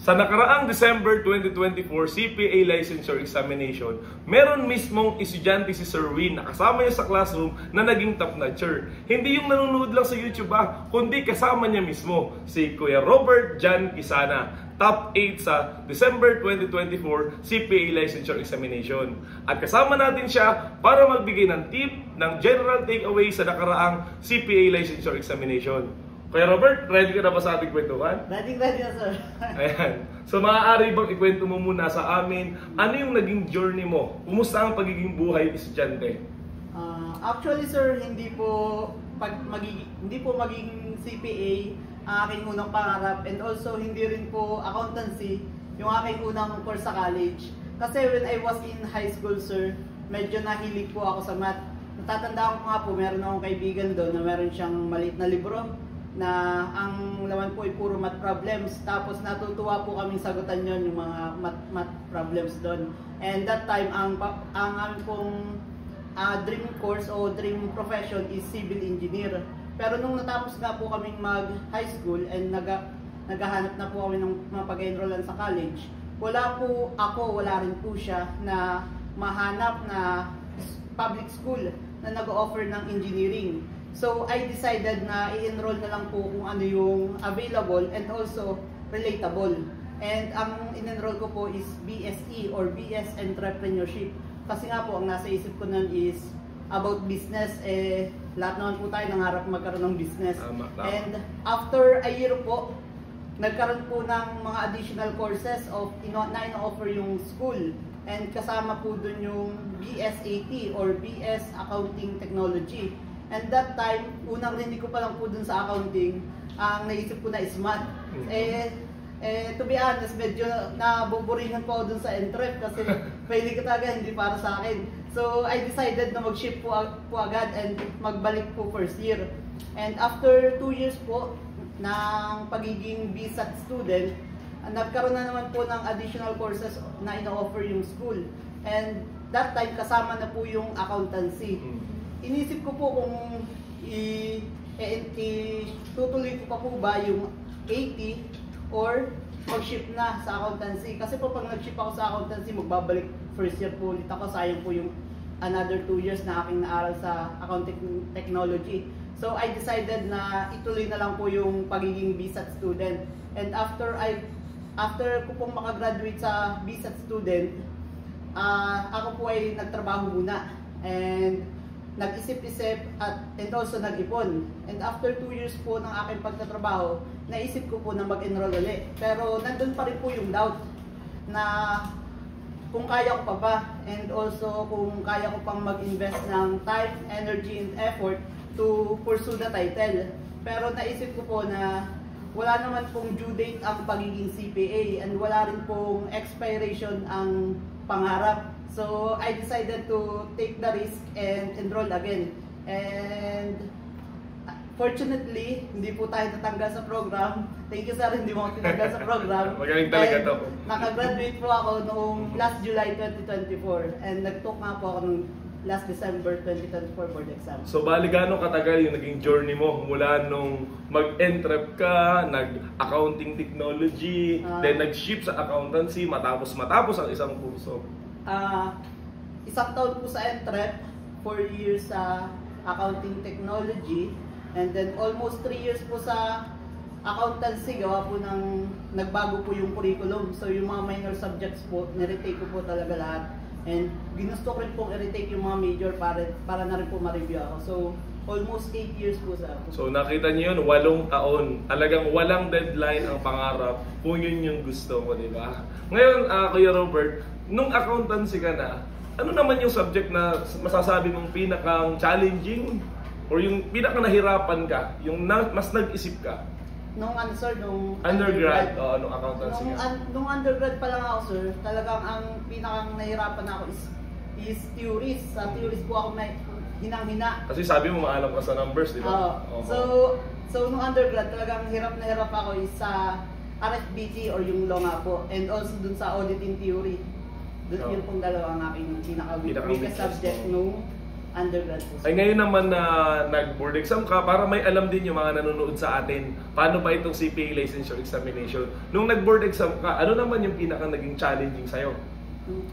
Sa nakaraang December 2024 CPA Licensure Examination, meron mismong estudyante si Sir Win na kasama niya sa classroom na naging top-notcher. Hindi yung nanonood lang sa YouTube kundi kasama niya mismo, si Kuya Robert Jan Quisana, top 8 sa December 2024 CPA Licensure Examination. At kasama natin siya para magbigay ng tip ng general takeaway sa nakaraang CPA Licensure Examination. Kuya Robert, ready ka na ba sa ating kwentuhan? Ready na, sir. Ayan. So maaari bang ikwento mo muna sa amin, ano yung naging journey mo? Kumusta ang pagiging buhay estudyante? Actually, sir, hindi po magiging CPA ang aking unang pangarap, and also hindi rin po accountancy yung aking unang course sa college. Kasi when I was in high school, sir, medyo nahilig po ako sa math. Natatandaan ko nga po, meron akong kaibigan doon na meron siyang maliit na libro na ang laman po ay puro math problems, tapos natutuwa po kaming sagutan yon, yung mga math problems doon. And that time, ang aming pong dream course o dream profession is civil engineer. Pero nung natapos nga po kaming mag high school and naghahanap na po kami ng mapag-enrollan sa college, wala rin po siya na mahanap na public school na nag-offer ng engineering. So I decided na i-enroll na lang po kung ano yung available and also relatable. And ang in-enroll ko po is BSE or BS Entrepreneurship. Kasi nga po ang nasa isip ko nun is about business. Lahat naman po tayo nangarap magkaroon ng business. Tama. And after a year po, nagkaroon po ng mga additional courses na ino-offer yung school. And kasama po dun yung BSAT or BS Accounting Technology. And that time, unang rinig ko pa lang po dun sa accounting, ang naisip ko na is math. To be honest, medyo nabuburingan po ako dun sa entrep kasi pwede ko talaga hindi para sa akin. So I decided na mag-shift po agad and magbalik po first year. And after 2 years po ng pagiging BSAT student, nagkaroon na naman po ng additional courses na ino-offer yung school. And that time, kasama na po yung accountancy. Inisip ko po kung tutuloy ko pa po ba yung 80 or mag-shift na sa accountancy. Kasi po pag nag-shift ako sa accountancy, magbabalik first year po ulit ako. Sayang po yung another 2 years na aking naaral sa accounting technology. So I decided na ituloy na lang po yung pagiging BSAT student. And after ko pong makagraduate sa BSAT student, ako po ay nagtrabaho muna. And nag-isip-isip and also nag-ipon. And after 2 years po ng aking pagtatrabaho, naisip ko po na mag-enroll ulit. Pero nandun pa rin po yung doubt na kung kaya ko pa ba, and also kung kaya ko pang mag-invest ng time, energy, and effort to pursue the title. Pero naisip ko po na wala naman pong due date ang pagiging CPA and wala rin pong expiration ang pangarap. So I decided to take the risk and enroll again. And fortunately, hindi po tayo natanggal sa program. Thank you, sir, hindi mo ako tinanggal sa program. Magaling talaga to. Nakagraduate po ako noong last July 2024 and nag-took nga po ako noong last December 2024 board exam. So bali gaano katagal yung naging journey mo mula nung mag-entrep ka, nag-accounting technology, then nag-shift sa accountancy matapos ang isang kurso? Isang taon po sa entrep, 4 years sa accounting technology, and then almost 3 years po sa accountancy. Gawa po ng nagbago po yung curriculum. So yung mga minor subjects po, niretake ko po talaga lahat. And ginusto ko rin pong i-retake yung mga major para na rin po ma-review ako. So almost 8 years po sa ako. So nakita niyo yun, 8 taon. Talagang walang deadline ang pangarap kung yun yung gusto mo, di ba? Ngayon, Kuya Robert, nung accountancy ka na, ano naman yung subject na masasabi mong pinakang challenging or yung pinakang nahirapan ka, yung mas nag-isip ka? Nung undergrad, nung accountancy ka? Nung undergrad pa lang ako, sir, talagang ang pinakang nahirapan ako is theories. Sa theories po ako may hinang-hina. Kasi sabi mo maalam ka sa numbers, di ba? So nung undergrad, talagang hirap na hirap ako is sa RFBT or yung law nga po, and also dun sa auditing theory. Yun pong dalawa ang aking pinaka-weakest subject nung undergrad po. Ay ngayon naman na nag-board exam ka, para may alam din yung mga nanonood sa atin, paano ba itong CPA licensure examination? Nung nag-board exam ka, ano naman yung pinaka naging challenging sa'yo?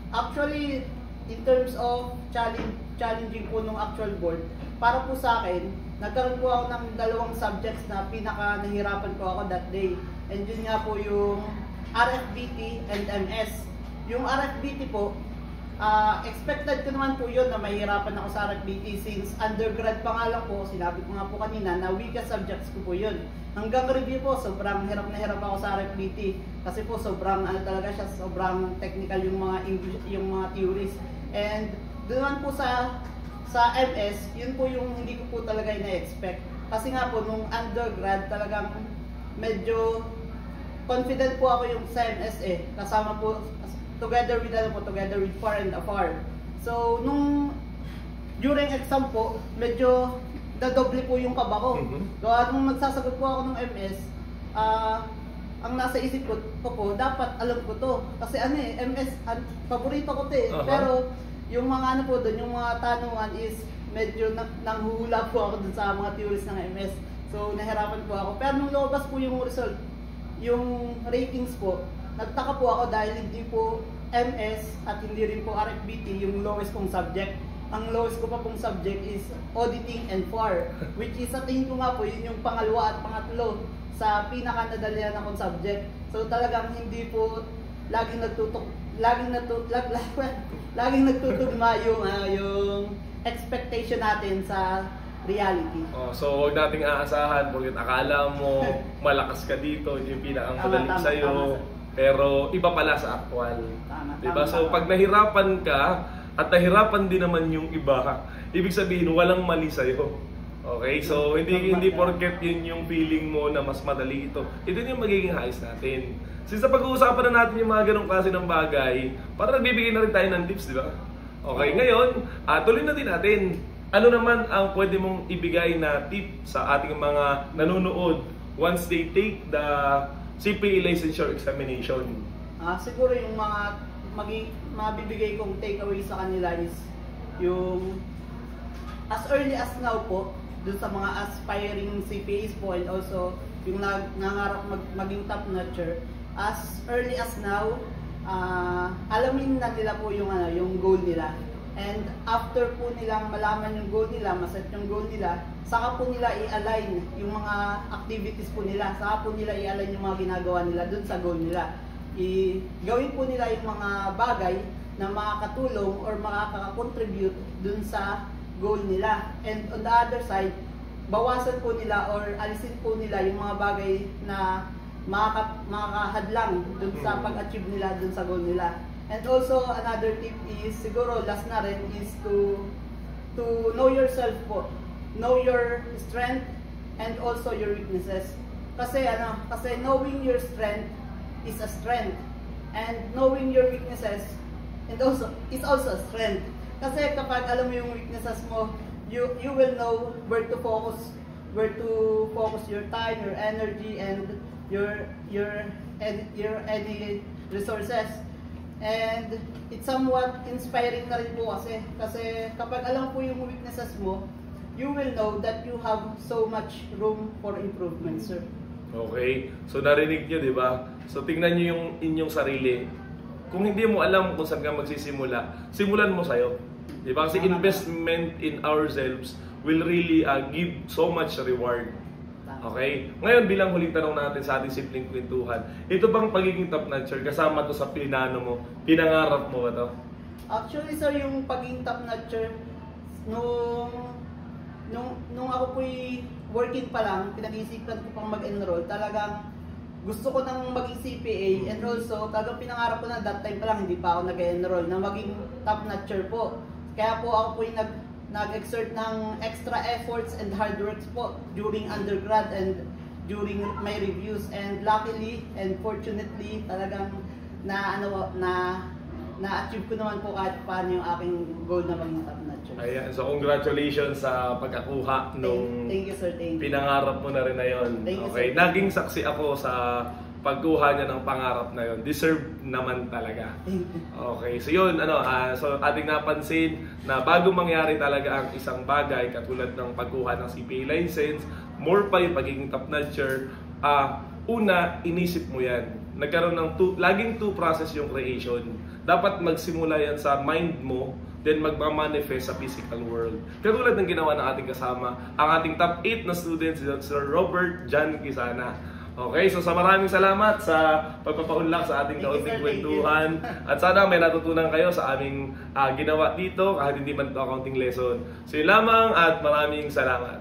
Actually, in terms of challenging po nung actual board, para po sa akin, nagkaroon po ako ng dalawang subjects na pinaka nahirapan po ako that day. And yun nga po yung RFBT and MS. Yung RFBT po, expected ko naman po yun na mahirapan ako sa RFBT since undergrad pa nga lang po, sinabi ko nga po kanina na weakest subjects ko po yun. Hanggang review po, sobrang hirap na hirap ako sa RFBT kasi po sobrang ano talaga siya, sobrang technical yung mga English, yung mga theories. And doon naman po sa MS, yun po yung hindi ko po talaga ina-expect. Kasi nga po nung undergrad talagang medyo confident po ako yung sa MS kasama po together with far and afar. So nung during exam po, medyo dadoble po yung kaba ko. Kaya nung magsasagot po ako ng MS, ang nasa isip ko po, dapat alam ko to. Kasi MS, paborito ko to Pero yung mga ano po doon, yung mga tanungan is medyo nanghuhula po ako dun sa mga theories ng MS. So nahirapan po ako. Pero nung lumabas po yung result, yung ratings po, nagtaka po ako dahil hindi po MS at hindi rin po RFBT yung lowest kong subject. Ang lowest ko pa pong subject is auditing and FAR, which is sa tingin ko nga po yun yung pangalawa at pangatlo sa pinaka-nadalian akong subject. So talagang hindi po laging nagtutugma yung expectation natin sa reality. So huwag nating aasahan porque akala mo malakas ka dito, yung pinakamadali sa'yo. Pero iba pala sa actual. Diba? So pag nahirapan ka at nahirapan din naman yung iba, ibig sabihin walang mali sa'yo. Okay? So hindi porket yun yung feeling mo na mas madali ito. Ito yung magiging highs natin. Since sa pag-uusapan na natin yung mga ganong klase ng bagay, para nagbibigay na rin tayo ng tips, di ba? Okay, ngayon, tuloy na din natin. Ano naman ang pwede mong ibigay na tip sa ating mga nanonood once they take the CPA licensure examination? Siguro yung mga mabibigay kong takeaway sa kanila is yung as early as now po, dun sa mga aspiring CPAs po and also yung nangarap maging top-notcher, as early as now, alamin na nila po yung goal nila. And after po nilang malaman yung goal nila, maset yung goal nila, saka po nila i-align yung mga activities po nila, saka po nila i-align yung mga ginagawa nila dun sa goal nila. Gawin po nila yung mga bagay na makakatulong or makaka-contribute dun sa goal nila. And on the other side, bawasan po nila or alisin po nila yung mga bagay na makakahadlang dun sa pag-achieve nila dun sa goal nila. And also another tip is siguro last na rin is to know yourself po. Know your strength and also your weaknesses. Kasi knowing your strength is a strength and knowing your weaknesses and also is also a strength. Kasi kapag alam mo yung weaknesses mo, you will know where to focus your time, your energy and your any resources. And it's somewhat inspiring na rin po kasi kapag alam po yung weaknesses mo, you will know that you have so much room for improvement, sir. Okay, so narinig nyo, di ba? So tingnan nyo yung inyong sarili. Kung hindi mo alam kung saan ka magsisimula, simulan mo sa'yo. Di ba? Kasi investment in ourselves will really give so much reward. Okay? Ngayon, bilang huling tanong natin sa ating simpleng kwentuhan, ito bang pagiging top-notcher kasama to sa pinano mo? Pinangarap mo ba to? Actually, sir, yung pagiging top-notcher, nung ako po'y working pa lang, pinag-iisipan ko pang mag-enroll, talagang gusto ko nang maging CPA and also talagang pinangarap ko na that time pa lang, hindi pa ako nag-enroll, na maging top-notcher po. Kaya po ako po'y nag-exert ng extra efforts and hard works po during undergrad and during my reviews, and luckily and fortunately talagang na-achieve ko naman po kahit paano yung aking goal na maging top-notcher. Ayan, so congratulations sa pagkakuha nung thank you, sir. Thank you. Pinangarap mo na rin na yun. Thank you, okay, sir. naging saksi ako sa pagkuha niya ng pangarap na yon. Deserve naman talaga. Okay, so yun, so ating napansin na bago mangyari talaga ang isang bagay katulad ng pagkuha ng CPA license, more pa yung pagiging top notcher, una, inisip mo yan. Nagkaroon ng laging two process yung creation. Dapat magsimula yan sa mind mo, then magmamanifest sa physical world. Katulad ng ginawa ng ating kasama, ang ating top 8 na students, Sir Robert John Quisana. Okay, so maraming salamat sa pagpapaunlak sa ating kaunting kwentuhan. At sana may natutunan kayo sa aming ginawa dito kahit hindi man ito accounting lesson. So yun lamang at maraming salamat.